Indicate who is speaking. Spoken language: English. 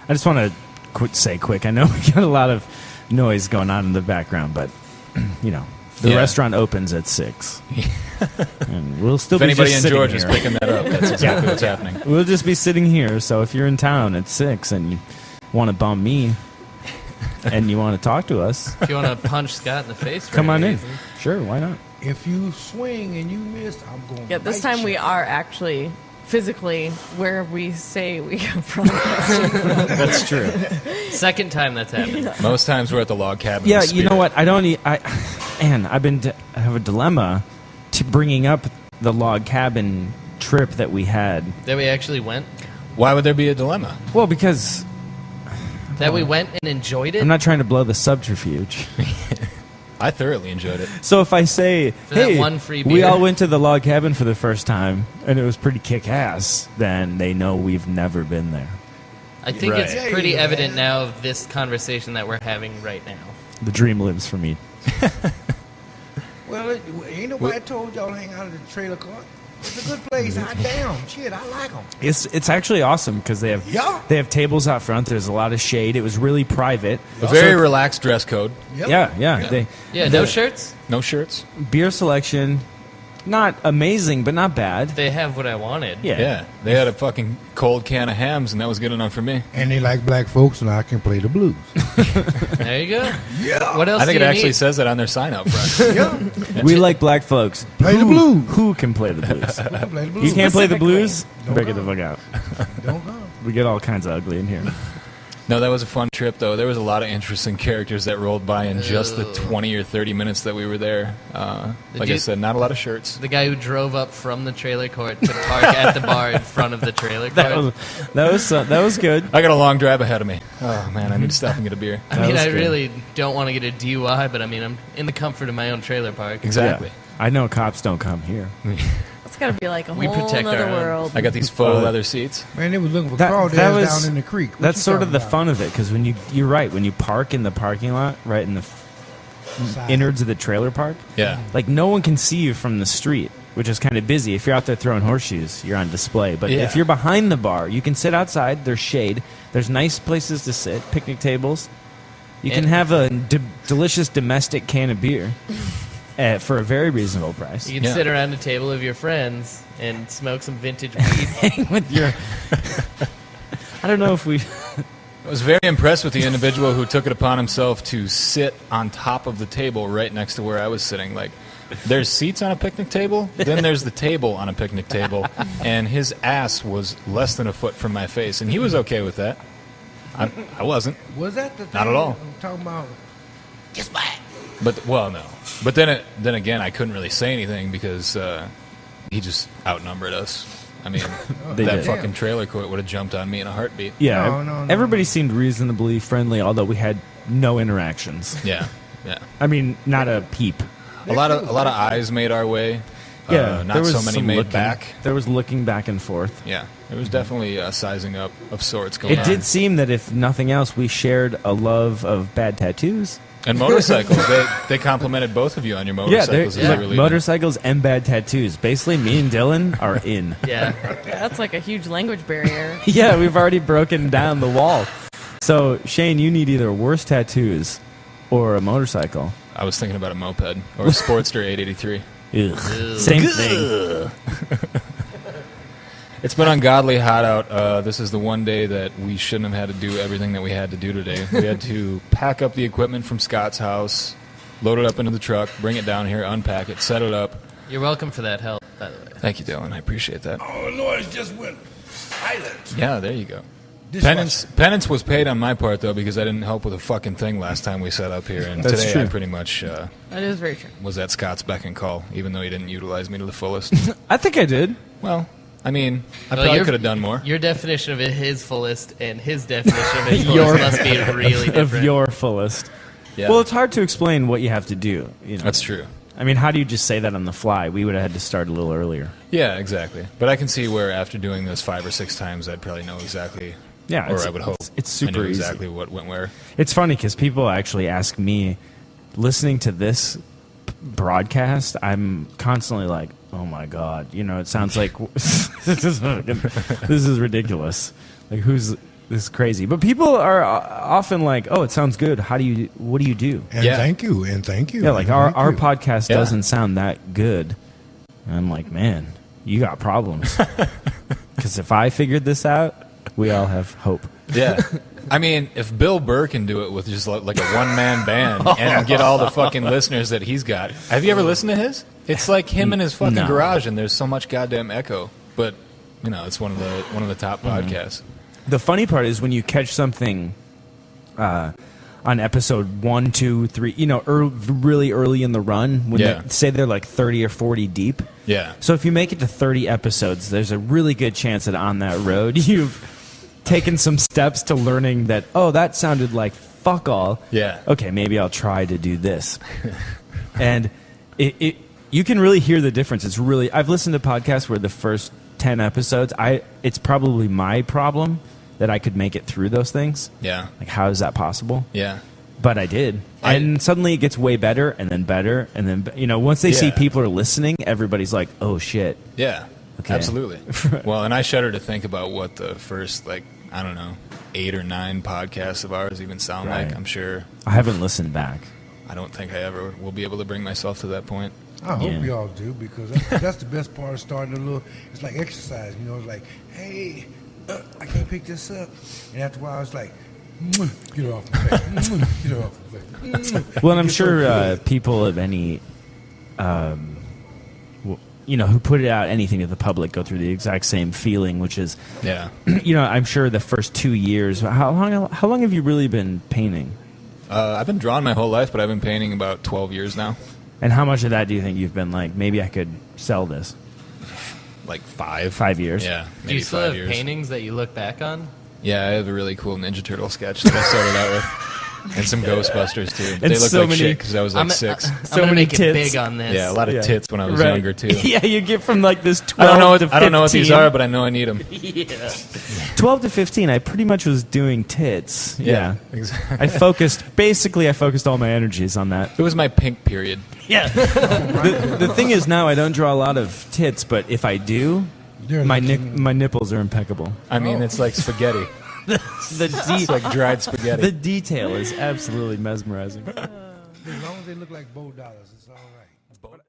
Speaker 1: I just want to say quick. I know we got a lot of noise going on in the background, but you know, the restaurant opens at 6, and we'll still. If
Speaker 2: be anybody
Speaker 1: just
Speaker 2: in Georgia
Speaker 1: here.
Speaker 2: is picking that up, that's exactly what's happening.
Speaker 1: We'll just be sitting here. So if you're in town at 6 and you want to bum me, and you want to talk to us,
Speaker 3: if you want to punch Scott in the face,
Speaker 1: come on in. Sure, why not?
Speaker 4: If you swing and you miss, I'm going.
Speaker 5: Yeah, this time we are actually physically where we say we come from.
Speaker 1: That's true.
Speaker 3: Second time that's happened.
Speaker 5: Yeah.
Speaker 2: Most times we're at the log cabin.
Speaker 1: Yeah, you know what? I have a dilemma to bringing up the log cabin trip that we had.
Speaker 3: That we actually went?
Speaker 2: Why would there be a dilemma?
Speaker 1: Well, because...
Speaker 3: That we went and enjoyed it?
Speaker 1: I'm not trying to blow the subterfuge.
Speaker 2: I thoroughly enjoyed it.
Speaker 1: So if I say,
Speaker 3: for that
Speaker 1: hey,
Speaker 3: one free beer.
Speaker 1: We all went to the log cabin for the first time, and it was pretty kick-ass, then they know we've never been there.
Speaker 3: I think it's pretty evident now of this conversation that we're having right now.
Speaker 1: The dream lives for me.
Speaker 4: Well, ain't nobody told y'all to hang out at the trailer park. It's a good place. Hot damn. Shit, I like them.
Speaker 1: It's actually awesome because they have tables out front. There's a lot of shade. It was really private.
Speaker 2: A very relaxed dress code.
Speaker 1: Yep. Yeah.
Speaker 3: No shirts?
Speaker 2: No shirts.
Speaker 1: Beer selection, not amazing, but not bad.
Speaker 3: They have what I wanted.
Speaker 1: Yeah.
Speaker 2: They had a fucking cold can of hams, and that was good enough for me.
Speaker 4: And they like black folks, and I can play the blues.
Speaker 3: There you go.
Speaker 4: Yeah.
Speaker 3: What else
Speaker 2: I think
Speaker 3: do
Speaker 2: it
Speaker 3: you
Speaker 2: actually
Speaker 3: need?
Speaker 2: says that on their sign up front.
Speaker 1: We like black folks.
Speaker 4: Play the blues.
Speaker 1: Who can play the blues?
Speaker 4: Play the blues.
Speaker 1: You can't play the blues?
Speaker 4: Don't
Speaker 1: Better get
Speaker 4: go.
Speaker 1: the fuck out.
Speaker 4: Don't go.
Speaker 1: We get all kinds of ugly in here.
Speaker 2: No, that was a fun trip, though. There was a lot of interesting characters that rolled by in just the 20 or 30 minutes that we were there. Like I said, not a lot of shirts.
Speaker 3: The guy who drove up from the trailer court to park at the bar in front of the trailer court.
Speaker 1: That was good.
Speaker 2: I got a long drive ahead of me. Oh, man, I need to stop and get a beer.
Speaker 3: I mean, I really don't want to get a DUI, but I mean, I'm in the comfort of my own trailer park.
Speaker 2: Exactly.
Speaker 1: Yeah. I know cops don't come here.
Speaker 5: It's got to be like a
Speaker 3: We
Speaker 5: whole
Speaker 3: protect
Speaker 5: other
Speaker 3: our own.
Speaker 5: world.
Speaker 2: I got these faux leather seats.
Speaker 4: Man, they was looking for
Speaker 1: That
Speaker 4: crawdads
Speaker 1: was-
Speaker 4: down in the creek. What
Speaker 1: That's
Speaker 4: you
Speaker 1: sort of the
Speaker 4: talking
Speaker 1: fun of it, because when you're right, when you park in the parking lot, right in the
Speaker 4: about?
Speaker 1: innards of the trailer park,
Speaker 2: Yeah.
Speaker 1: like no one can see you from the street, which is kind of busy. If you're out there throwing horseshoes, you're on display. But
Speaker 2: Yeah.
Speaker 1: if you're behind the bar, you can sit outside. There's shade. There's nice places to sit, picnic tables. You can
Speaker 3: And-
Speaker 1: have a delicious domestic can of beer for a very reasonable price.
Speaker 3: You can
Speaker 2: Yeah.
Speaker 3: sit around a table of your friends and smoke some vintage weed.
Speaker 1: Hang with your... I don't know if we...
Speaker 2: I was very impressed with the individual who took it upon himself to sit on top of the table right next to where I was sitting. Like, there's seats on a picnic table, then there's the table on a picnic table, and his ass was less than a foot from my face, and he was okay with that. I wasn't.
Speaker 4: Was that the thing?
Speaker 2: Not at all.
Speaker 4: I'm talking about. Just back.
Speaker 2: But, well, no. But then again, I couldn't really say anything because he just outnumbered us. I mean,
Speaker 1: They
Speaker 2: that
Speaker 1: did.
Speaker 2: fucking trailer court would have jumped on me in a heartbeat.
Speaker 1: Yeah,
Speaker 4: No.
Speaker 1: everybody seemed reasonably friendly, although we had no interactions.
Speaker 2: Yeah.
Speaker 1: I mean, not a peep.
Speaker 2: A lot of eyes made our way.
Speaker 1: Yeah,
Speaker 2: not
Speaker 1: there was
Speaker 2: so many
Speaker 1: some
Speaker 2: made
Speaker 1: looking,
Speaker 2: back.
Speaker 1: There was looking back and forth.
Speaker 2: Yeah, there was definitely sizing up of sorts going
Speaker 1: It
Speaker 2: on.
Speaker 1: did seem that if nothing else, we shared a love of bad tattoos.
Speaker 2: And motorcycles. They complimented both of you on your motorcycles as you were leaving.
Speaker 1: Motorcycles and bad tattoos. Basically, me and Dylan are in.
Speaker 3: Yeah.
Speaker 5: That's like a huge language barrier.
Speaker 1: Yeah, we've already broken down the wall. So, Shane, you need either worse tattoos or a motorcycle.
Speaker 2: I was thinking about a moped or a Sportster 883.
Speaker 1: Ugh. Same thing.
Speaker 2: It's been ungodly hot out. This is the one day that we shouldn't have had to do everything that we had to do today. We had to pack up the equipment from Scott's house, load it up into the truck, bring it down here, unpack it, set it up.
Speaker 3: You're welcome for that help, by the way.
Speaker 2: Thank you, Dylan. I appreciate that.
Speaker 4: Oh, Lord, it's just went silent.
Speaker 2: Yeah, there you go.
Speaker 4: Dishwasher.
Speaker 2: Penance was paid on my part, though, because I didn't help with a fucking thing last time we set up here. And
Speaker 1: That's
Speaker 2: today
Speaker 1: true.
Speaker 2: I pretty much
Speaker 5: That is very true.
Speaker 2: was at Scott's beck and call, even though he didn't utilize me to the fullest.
Speaker 1: I think I did.
Speaker 2: Well, I mean, I
Speaker 3: Well,
Speaker 2: probably
Speaker 3: your-
Speaker 2: could have done more.
Speaker 3: Your definition of it, his fullest, and his definition of his fullest must be really different.
Speaker 1: Of your fullest.
Speaker 2: Yeah.
Speaker 1: Well, it's hard to explain what you have to do. You know?
Speaker 2: That's true.
Speaker 1: I mean, how do you just say that on the fly? We would have had to start a little earlier.
Speaker 2: Yeah, exactly. But I can see where after doing this 5 or 6 times, I'd probably know exactly,
Speaker 1: Yeah,
Speaker 2: or I would hope,
Speaker 1: it's super
Speaker 2: I knew
Speaker 1: easy.
Speaker 2: exactly what went where.
Speaker 1: It's funny because people actually ask me, listening to this broadcast, I'm constantly like, oh my God, you know, it sounds like this is ridiculous. Like, who's This is crazy. But people are often like, "Oh, it sounds good. What do you do?"
Speaker 4: And thank you.
Speaker 1: Yeah, like our podcast doesn't sound that good. And I'm like, man, you got problems. Because if I figured this out, we all have hope.
Speaker 2: Yeah. I mean, if Bill Burr can do it with just like a one-man band and get all the fucking listeners that he's got. Have you ever listened to his? It's like him in his fucking garage, and there's so much goddamn echo. But, it's one of the top podcasts.
Speaker 1: The funny part is when you catch something on episode 1, 2, 3, really early in the run, when they say they're like 30 or 40 deep.
Speaker 2: Yeah.
Speaker 1: So if you make it to 30 episodes, there's a really good chance that on that road you've taken some steps to learning that, oh, that sounded like fuck all.
Speaker 2: Yeah.
Speaker 1: Okay, maybe I'll try to do this. And you can really hear the difference. It's really, I've listened to podcasts where the first 10 episodes, it's probably my problem that I could make it through those things.
Speaker 2: Yeah.
Speaker 1: Like, how is that possible?
Speaker 2: Yeah.
Speaker 1: But I did. And suddenly it gets way better and then better. And then, once they see people are listening, everybody's like, oh, shit.
Speaker 2: Yeah.
Speaker 1: Okay.
Speaker 2: Absolutely. Well, and I shudder to think about what the first, 8 or 9 podcasts of ours even sound like. I'm sure.
Speaker 1: I haven't listened back.
Speaker 2: I don't think I ever will be able to bring myself to that point.
Speaker 4: I hope we all do, because that's the best part of starting a little. It's like exercise, It's like, hey, I can't pick this up, and after a while, it's like, get it off my face, get it off my face.
Speaker 1: Well, and I'm sure people of any, who put it out anything to the public go through the exact same feeling, which is, I'm sure the first 2 years. How long have you really been painting?
Speaker 2: I've been drawing my whole life, but I've been painting about 12 years now.
Speaker 1: And how much of that do you think you've been like, maybe I could sell this?
Speaker 2: Like 5.
Speaker 1: 5 years?
Speaker 2: Yeah, maybe 5 years.
Speaker 3: Do you still have paintings that you look back on?
Speaker 2: Yeah, I have a really cool Ninja Turtle sketch that I started out with. And some Ghostbusters, too. But they look like shit because I was like 6.
Speaker 3: So many make it big on this.
Speaker 2: Yeah, a lot of tits when I was younger, too.
Speaker 1: Yeah, you get from like this 12 to 15.
Speaker 2: I don't know what these are, but I know I need them.
Speaker 3: Yeah.
Speaker 1: 12 to 15, I pretty much was doing tits. Yeah.
Speaker 2: Exactly.
Speaker 1: I focused all my energies on that.
Speaker 2: It was my pink period.
Speaker 1: Yeah. The thing is now I don't draw a lot of tits, but if I do, my nipples are impeccable.
Speaker 2: I mean, it's like spaghetti. It's like dried spaghetti.
Speaker 1: The detail is absolutely mesmerizing.
Speaker 4: As long as they look like Bo dollars, it's all right.